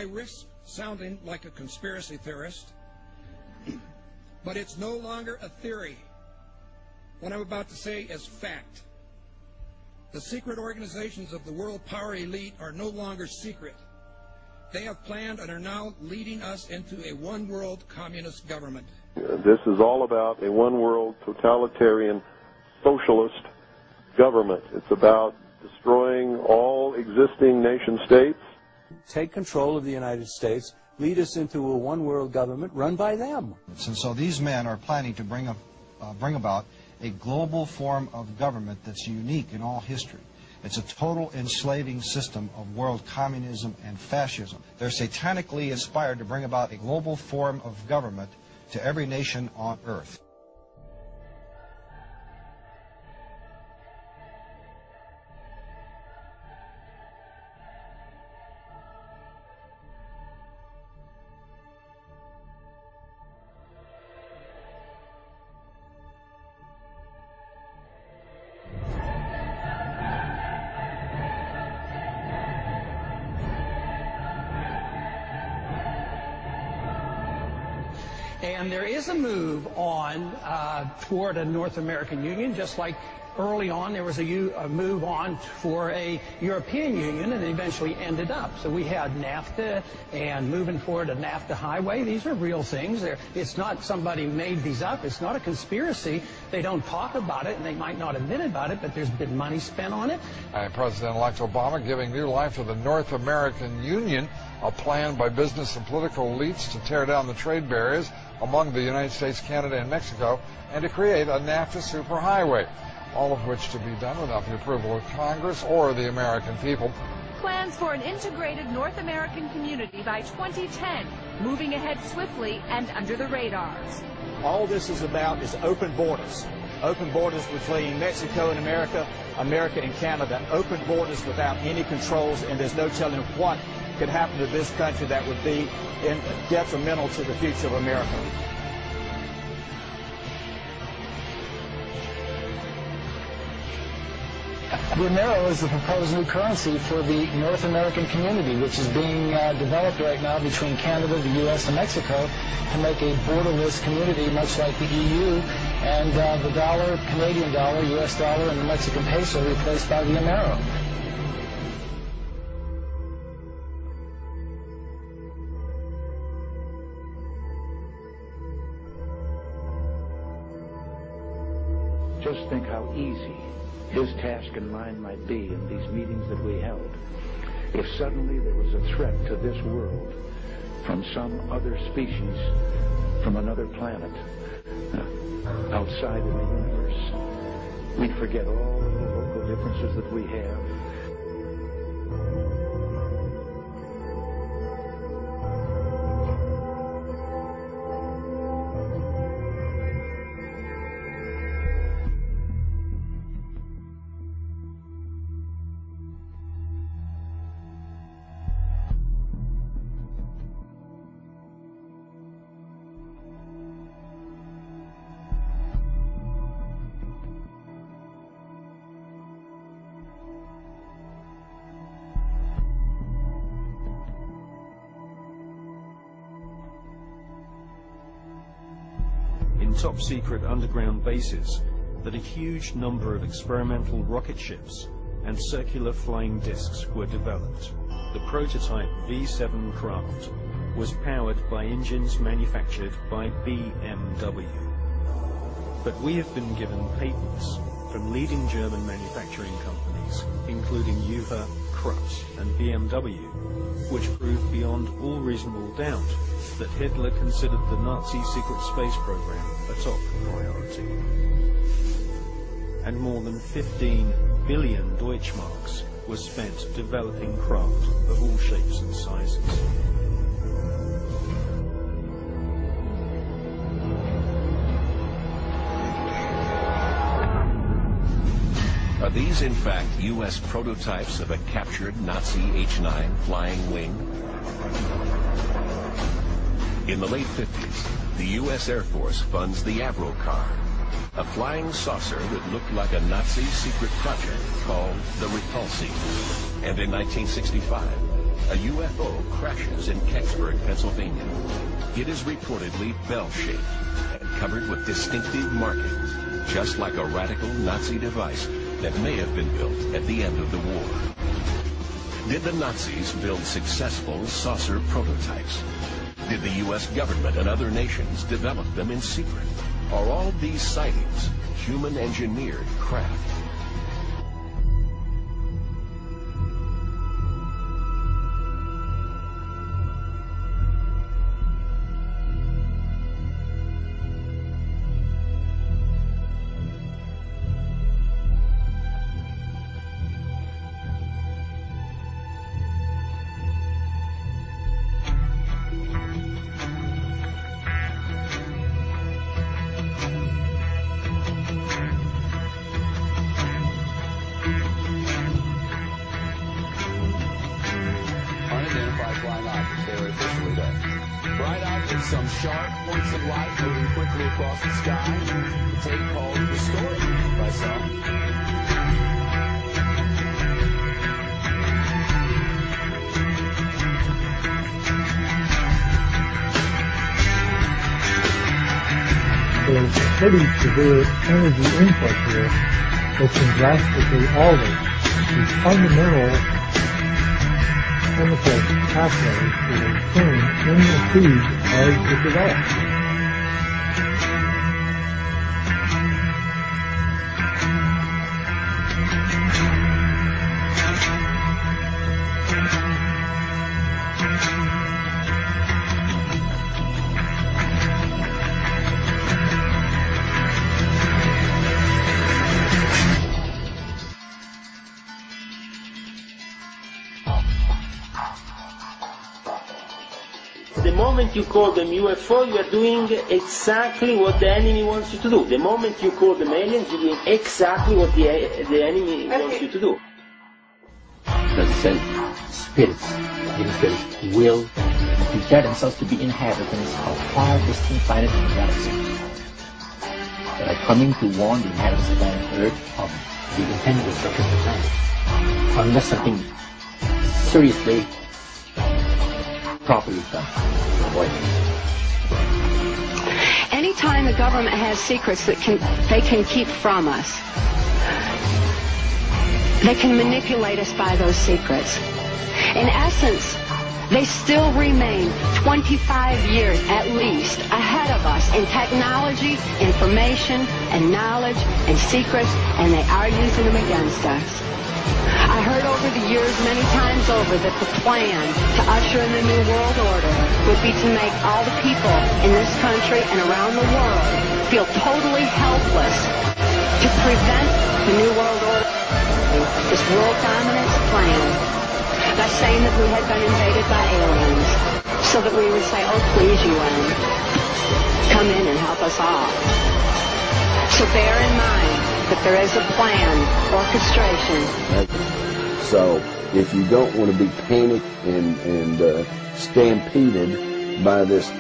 I risk sounding like a conspiracy theorist, but it's no longer a theory. What I'm about to say is fact. The secret organizations of the world power elite are no longer secret. They have planned and are now leading us into a one-world communist government. This is all about a one-world totalitarian socialist government. It's about destroying all existing nation-states. Take control of the United States, lead us into a one-world government run by them. And so these men are planning to bring about a global form of government that's unique in all history. It's a total enslaving system of world communism and fascism. They're satanically inspired to bring about a global form of government to every nation on earth. And there is a move on toward a North American Union, just like early on there was a move on for a European Union, and it eventually ended up. So we had NAFTA and moving forward a NAFTA highway. These are real things. It's not somebody made these up. It's not a conspiracy. They don't talk about it, and they might not admit about it, but there's been money spent on it. President-elect Obama giving new life to the North American Union, a plan by business and political elites to tear down the trade barriers among the United States, Canada, and Mexico, and to create a NAFTA superhighway, all of which to be done without the approval of Congress or the American people. Plans for an integrated North American community by 2010, moving ahead swiftly and under the radars. All this is about is open borders between Mexico and America, America and Canada, open borders without any controls, and there's no telling what could happen to this country that would be detrimental to the future of America. The Amero is the proposed new currency for the North American community, which is being developed right now between Canada, the U.S., and Mexico to make a borderless community, much like the EU, and the dollar, Canadian dollar, U.S. dollar, and the Mexican peso replaced by the Amero. Just think how easy his task and mine might be in these meetings that we held if suddenly there was a threat to this world from some other species, from another planet, outside in the universe. We'd forget all of the local differences that we have. Top-secret underground bases that a huge number of experimental rocket ships and circular flying discs were developed. The prototype V-7 craft was powered by engines manufactured by BMW. But we have been given patents from leading German manufacturing companies, including Juve, Krups, and BMW, which proved beyond all reasonable doubt that Hitler considered the Nazi secret space program a top priority. And more than 15 billion Deutschmarks was spent developing craft of all shapes and sizes. Are these in fact U.S. prototypes of a captured Nazi H-9 flying wing? In the late 50s, the U.S. Air Force funds the Avro car, a flying saucer that looked like a Nazi secret project called the Repulsi. And in 1965, a UFO crashes in Kecksburg, Pennsylvania. It is reportedly bell-shaped and covered with distinctive markings, just like a radical Nazi device that may have been built at the end of the war. Did the Nazis build successful saucer prototypes? Did the U.S. government and other nations develop them in secret? Are all these sightings human-engineered craft? Some sharp points of light moving quickly across the sky. The tape called The Story by some. There's a pretty severe energy input here that can drastically alter the fundamental chemical pathways that are occurring in the seed as it develops. The moment you call them UFO, you are doing exactly what the enemy wants you to do. The moment you call them aliens, you're doing exactly what the enemy wants you to do. Because it says spirits, will declare themselves to be inhabitants of far distant planets in the galaxy that are coming to warn the inhabitants of planet Earth of the intended destruction of the planet, unless something seriously properly done. Anytime the government has secrets that they can keep from us, they can manipulate us by those secrets. In essence, they still remain 25 years at least ahead of us in technology, information, and knowledge, and secrets, and they are using them against us. I heard over the years many times over that the plan to usher in the New World Order would be to make all the people in this country and around the world feel totally helpless to prevent the New World Order, this world dominance plan, by saying that we had been invaded by aliens, so that we would say, oh please UN, come in and help us all. So bear in mind that there is a plan, orchestration. So if you don't want to be panicked and stampeded by this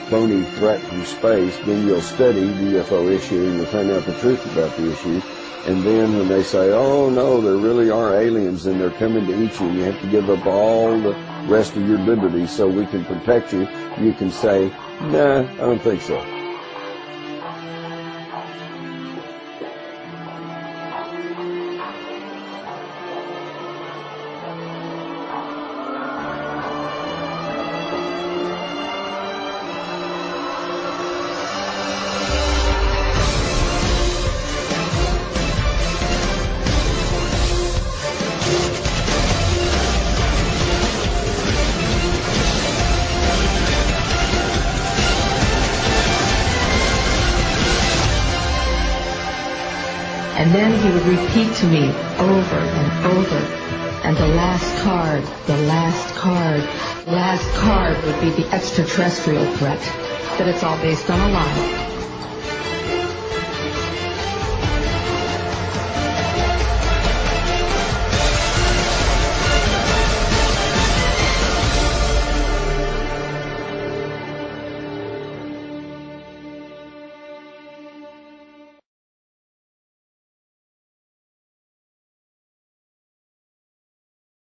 phony threat from space, then you'll study the UFO issue and you'll find out the truth about the issue. And then when they say, oh no, there really are aliens and they're coming to eat you and you have to give up all the rest of your liberties so we can protect you, you can say, nah, I don't think so. And then he would repeat to me over and over, and the last card would be the extraterrestrial threat, that it's all based on a lie.